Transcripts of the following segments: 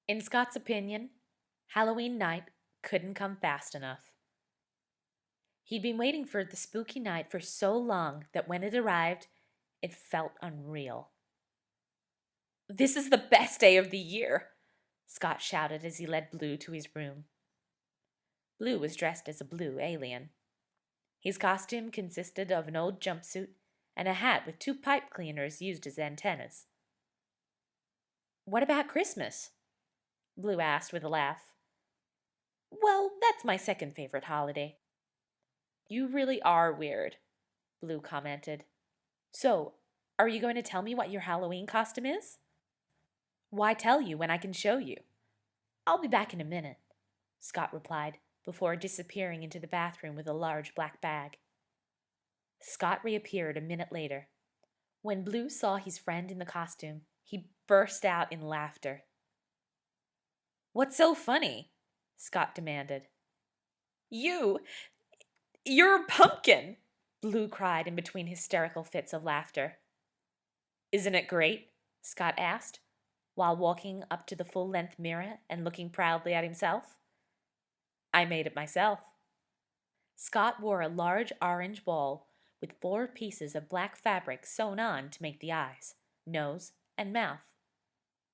In Scott's opinion, Halloween night couldn't come fast enough. He'd been waiting for the spooky night for so long that when it arrived, it felt unreal. "This is the best day of the year," Scott shouted as he led Blue to his room. Blue was dressed as a blue alien. His costume consisted of an old jumpsuit and a hat with two pipe cleaners used as antennas. "What about Christmas?" Blue asked with a laugh. "Well, that's my second favorite holiday." "You really are weird," Blue commented. "So, are you going to tell me what your Halloween costume is?" "Why tell you when I can show you?" "I'll be back in a minute," Scott replied, before disappearing into the bathroom with a large black bag. Scott reappeared a minute later. When Blue saw his friend in the costume, he burst out in laughter. "What's so funny?" Scott demanded. "You're a pumpkin!" Blue cried in between hysterical fits of laughter. "Isn't it great?" Scott asked, while walking up to the full-length mirror and looking proudly at himself. "I made it myself." Scott wore a large orange ball with 4 pieces of black fabric sewn on to make the eyes, nose, and mouth.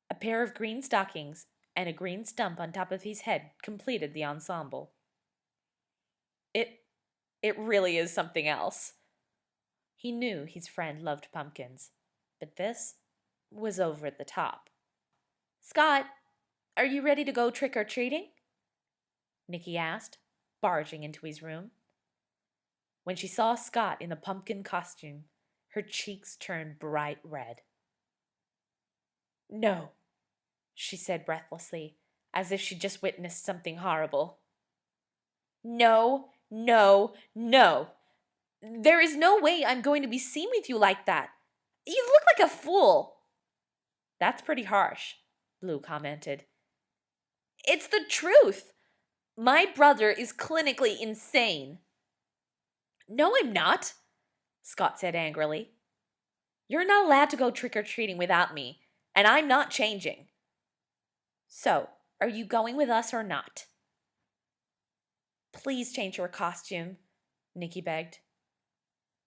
A pair of green stockings and a green stump on top of his head completed the ensemble. It really is something else." He knew his friend loved pumpkins, but this was over the top. "Scott, are you ready to go trick-or-treating?" Nikki asked, barging into his room. When she saw Scott in the pumpkin costume, her cheeks turned bright red. "No," she said breathlessly, as if she'd just witnessed something horrible. "No, no, no. There is no way I'm going to be seen with you like that. You look like a fool." "That's pretty harsh," Blue commented. "It's the truth. My brother is clinically insane." "No, I'm not," Scott said angrily. "You're not allowed to go trick-or-treating without me, and I'm not changing. So, are you going with us or not?" "Please change your costume," Nikki begged.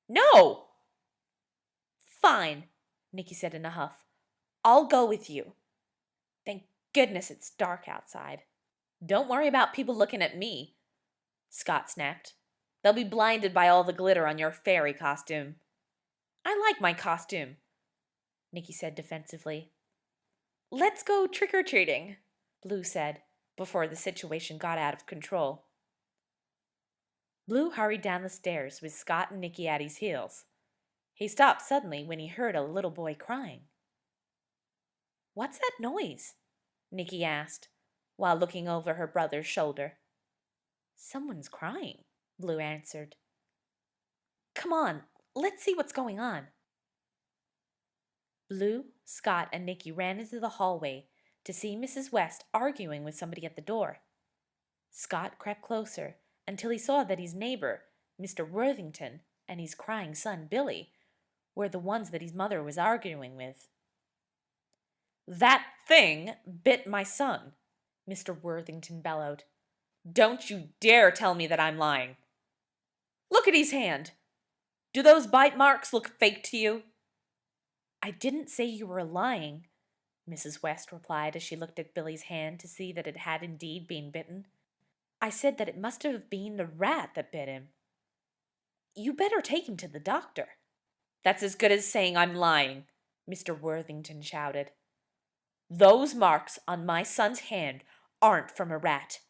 "No!" "Fine," Nikki said in a huff. "I'll go with you. Thank goodness it's dark outside." "Don't worry about people looking at me," Scott snapped. "They'll be blinded by all the glitter on your fairy costume." "I like my costume," Nikki said defensively. "Let's go trick-or-treating," Blue said, before the situation got out of control. Blue hurried down the stairs with Scott and Nikki at his heels. He stopped suddenly when he heard a little boy crying. "What's that noise?" Nikki asked, while looking over her brother's shoulder. "Someone's crying," Blue answered. "Come on, let's see what's going on." Blue, Scott, and Nikki ran into the hallway to see Mrs. West arguing with somebody at the door. Scott crept closer until he saw that his neighbor, Mr. Worthington, and his crying son, Billy, were the ones that his mother was arguing with. "That thing bit my son," Mr. Worthington bellowed. "Don't you dare tell me that I'm lying. Look at his hand. Do those bite marks look fake to you?" "I didn't say you were lying," Mrs. West replied as she looked at Billy's hand to see that it had indeed been bitten. "I said that it must have been the rat that bit him. You better take him to the doctor." "That's as good as saying I'm lying," Mr. Worthington shouted. "Those marks on my son's hand aren't from a rat.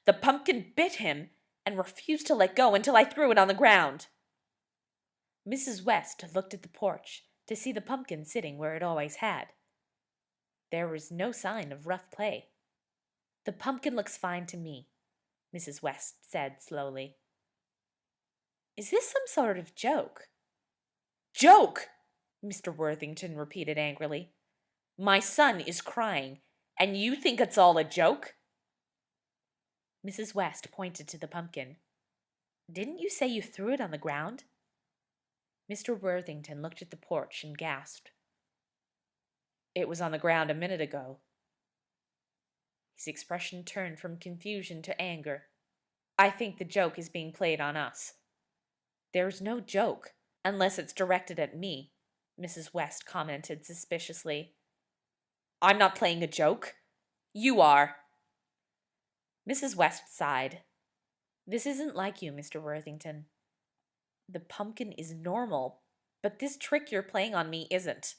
The pumpkin bit him and refused to let go until I threw it on the ground." Mrs. West looked at the porch to see the pumpkin sitting where it always had. There was no sign of rough play. "The pumpkin looks fine to me," Mrs. West said slowly. "Is this some sort of joke?" "Joke!" Mr. Worthington repeated angrily. "My son is crying, and you think it's all a joke?" Mrs. West pointed to the pumpkin. "Didn't you say you threw it on the ground?" Mr. Worthington looked at the porch and gasped. "It was on the ground a minute ago." His expression turned from confusion to anger. I think the joke is being played on us. There's no joke, unless it's directed at me, Mrs. West commented suspiciously. I'm not playing a joke. You are. Mrs. West sighed. This isn't like you, Mr. Worthington. The pumpkin is normal, but this trick you're playing on me isn't.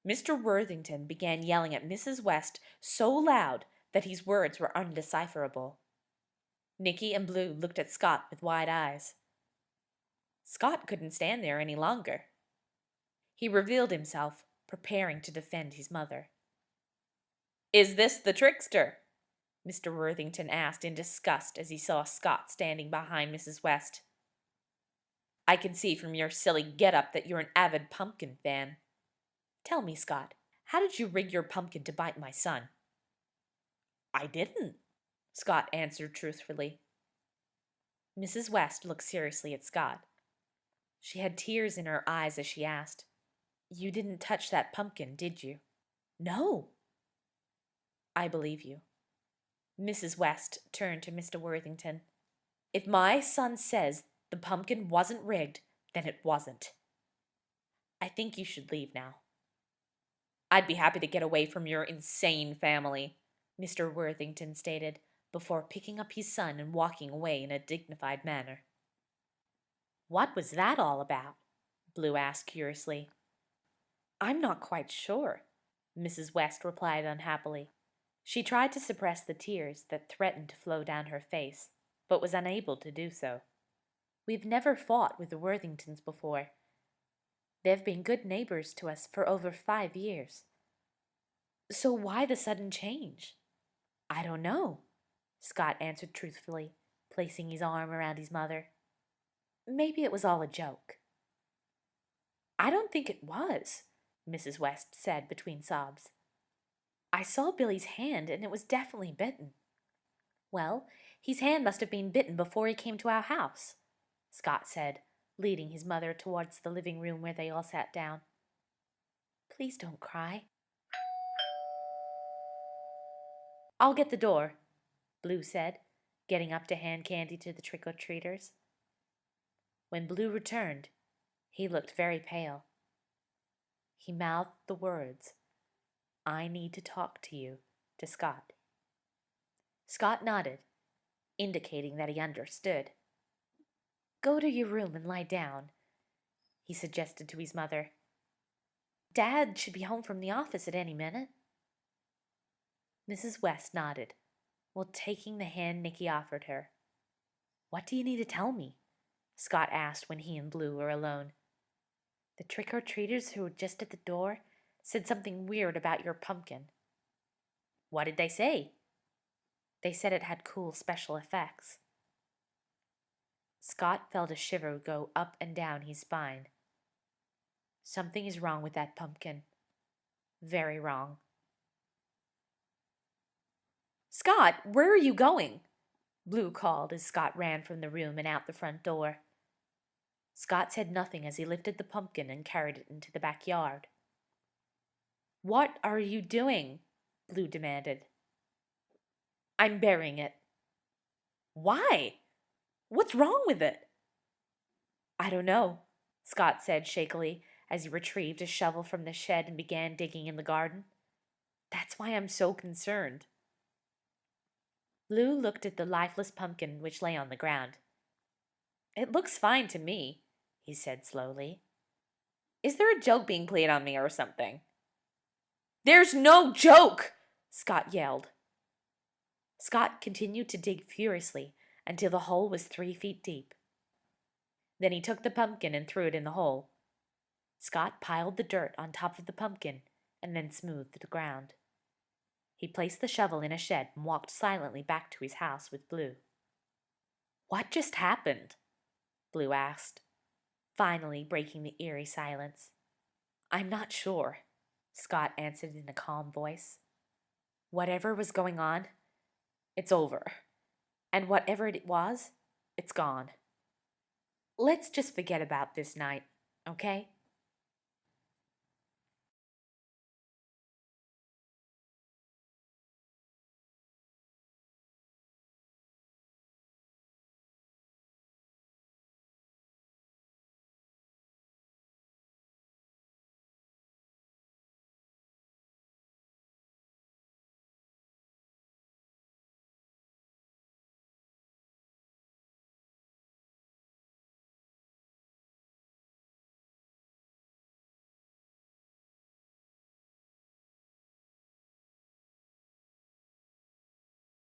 Mr. Worthington began yelling at Mrs. West so loud that his words were undecipherable. Nicky and Blue looked at Scott with wide eyes. Scott couldn't stand there any longer. He revealed himself, preparing to defend his mother. Is this the trickster? Mr. Worthington asked in disgust as he saw Scott standing behind Mrs. West. I can see from your silly get-up that you're an avid pumpkin fan. Tell me, Scott, how did you rig your pumpkin to bite my son? I didn't, Scott answered truthfully. Mrs. West looked seriously at Scott. She had tears in her eyes as she asked, You didn't touch that pumpkin, did you? No. I believe you. Mrs. West turned to Mr. Worthington. If my son says the pumpkin wasn't rigged, then it wasn't. I think you should leave now. I'd be happy to get away from your insane family, Mr. Worthington stated, before picking up his son and walking away in a dignified manner. What was that all about? Blue asked curiously. I'm not quite sure, Mrs. West replied unhappily. She tried to suppress the tears that threatened to flow down her face, but was unable to do so. We've never fought with the Worthingtons before. They've been good neighbors to us for over 5 years. So why the sudden change? I don't know, Scott answered truthfully, placing his arm around his mother. Maybe it was all a joke. I don't think it was, Mrs. West said between sobs. I saw Billy's hand, and it was definitely bitten. Well, his hand must have been bitten before he came to our house, Scott said, leading his mother towards the living room where they all sat down. Please don't cry. I'll get the door, Blue said, getting up to hand candy to the trick-or-treaters. When Blue returned, he looked very pale. He mouthed the words, I need to talk to you, to Scott. Scott nodded, indicating that he understood. Go to your room and lie down, he suggested to his mother. Dad should be home from the office at any minute. Mrs. West nodded, while taking the hand Nicky offered her. What do you need to tell me? Scott asked when he and Blue were alone. The trick-or-treaters who were just at the door said something weird about your pumpkin. What did they say? They said it had cool special effects. Scott felt a shiver go up and down his spine. Something is wrong with that pumpkin. Very wrong. Scott, where are you going? Blue called as Scott ran from the room and out the front door. Scott said nothing as he lifted the pumpkin and carried it into the backyard. What are you doing? Blue demanded. I'm burying it. Why? What's wrong with it? I don't know, Scott said shakily as he retrieved a shovel from the shed and began digging in the garden. That's why I'm so concerned. Blue looked at the lifeless pumpkin which lay on the ground. It looks fine to me, he said slowly. Is there a joke being played on me or something? There's no joke, Scott yelled. Scott continued to dig furiously until the hole was 3 feet deep. Then he took the pumpkin and threw it in the hole. Scott piled the dirt on top of the pumpkin and then smoothed the ground. He placed the shovel in a shed and walked silently back to his house with Blue. What just happened? Blue asked, finally breaking the eerie silence. I'm not sure, Scott answered in a calm voice. Whatever was going on, it's over. And whatever it was, it's gone. Let's just forget about this night, okay?